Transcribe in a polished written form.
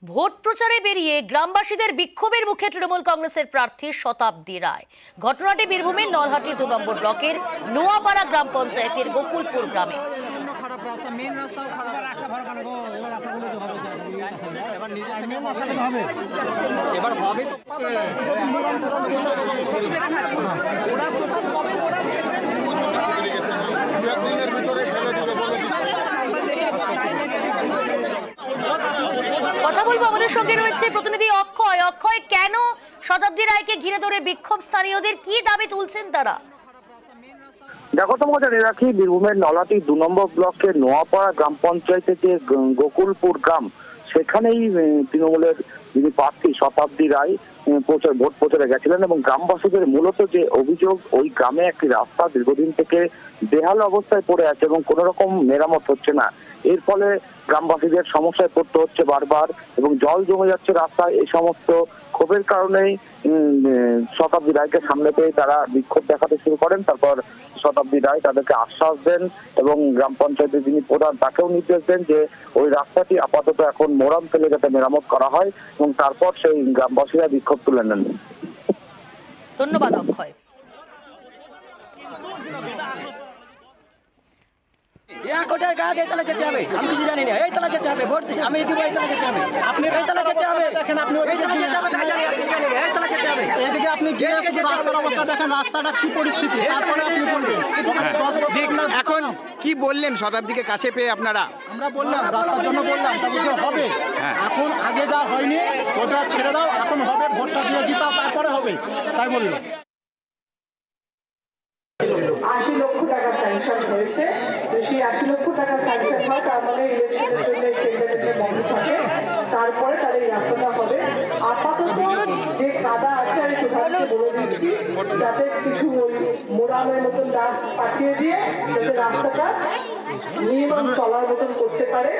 Vote প্রচারে বেরিয়ে গ্রামবাসীদের বিক্ষোভের মুখে তৃণমূল কংগ্রেসের প্রার্থী শতাব্দী রায়। ঘটনাটি বীরভূমের নলহাটি 2 নম্বর ব্লকের নোয়াপাড়া গ্রাম পঞ্চায়েতের গোকুলপুর গ্রামে। কথা বলবো, আমাদের সঙ্গে রয়েছে প্রতিনিধি অক্ষয়। অক্ষয়, কেন শতাব্দী রায়কে ঘিরে ধরে বিক্ষোভ? স্থানীয়দের কি দাবি তুলছেন তারা? দেখো, তোমাকে জানিয়ে রাখি, বীরভূমের নলহাটি 2 নম্বর ব্লকের নোয়াপাড়া গ্রাম পঞ্চায়েতের যে গোকুলপুর গ্রাম, সেখানেই তৃণমূলের যিনি প্রার্থী শতাব্দী রায় ভোট প্রচারে গেছিলেন এবং গ্রামবাসীদের মূলত যে অভিযোগ, ওই গ্রামে একটি রাস্তা দীর্ঘদিন থেকে বেহাল অবস্থায় পড়ে আছে এবং কোনো রকম মেরামত হচ্ছে না। এর ফলে গ্রামবাসীদের সমস্যায় পড়তে হচ্ছে বারবার এবং জল জমে যাচ্ছে রাস্তায়। এই সমস্ত ক্ষোভের কারণেই শতাব্দী রায়কে সামনে পেয়ে তারা বিক্ষোভ দেখাতে শুরু করেন। তারপর শতাব্দী রায় তাদেরকে আশ্বাস দেন এবং গ্রাম পঞ্চায়েতের যিনি প্রধান তাকেও নির্দেশ দেন যে ওই রাস্তাটি আপাতত এখন মোরাম ফেলে যাতে মেরামত করা হয় এবং তারপর সেই গ্রামবাসীরা বিক্ষোভ তুলে নেন। ধন্যবাদ অক্ষয়। আমি কিছু জানি না, এই তলা যেতে হবে, ভোট আমি দিব, এই তলা যেতে হবে, আপনি এই তলা যেতে হবে, দেখেন আপনি ওই তলা যেতে হবে, এই তলা যেতে হবে, এদিকে আপনি গিয়ে রাস্তার অবস্থা দেখেন, রাস্তাটা কি পরিস্থিতি, তারপরে আপনি বলবেন। এখন কি বললেন শতাব্দীকে কাছে পেয়ে আপনারা? আমরা বললাম, রাস্তার জন্য বললাম, তা কিছু হবে, এখন আগে যা হয়নি ওটা ছেড়ে দাও, এখন হবে, ভোটটা দিয়ে জিতাও, তারপরে হবে, তাই বললো। 80 লক্ষ টাকা স্যাংশন হয়েছে। সেই 80 লক্ষ টাকা স্যাংশন হয়, তার মানে ইলেকশনের জন্য টেন্ডার বন্ধ থাকে, তারপরে তাদের এই রাস্তাটা হবে। আপাতত যে কাদা আছে আমি কোথাও বলে দিচ্ছি, যাতে কিছু মোরামের মতন ডাস্ট পাঠিয়ে দিয়ে যাতে রাস্তাটা নিয়ম চলার মতন করতে পারে।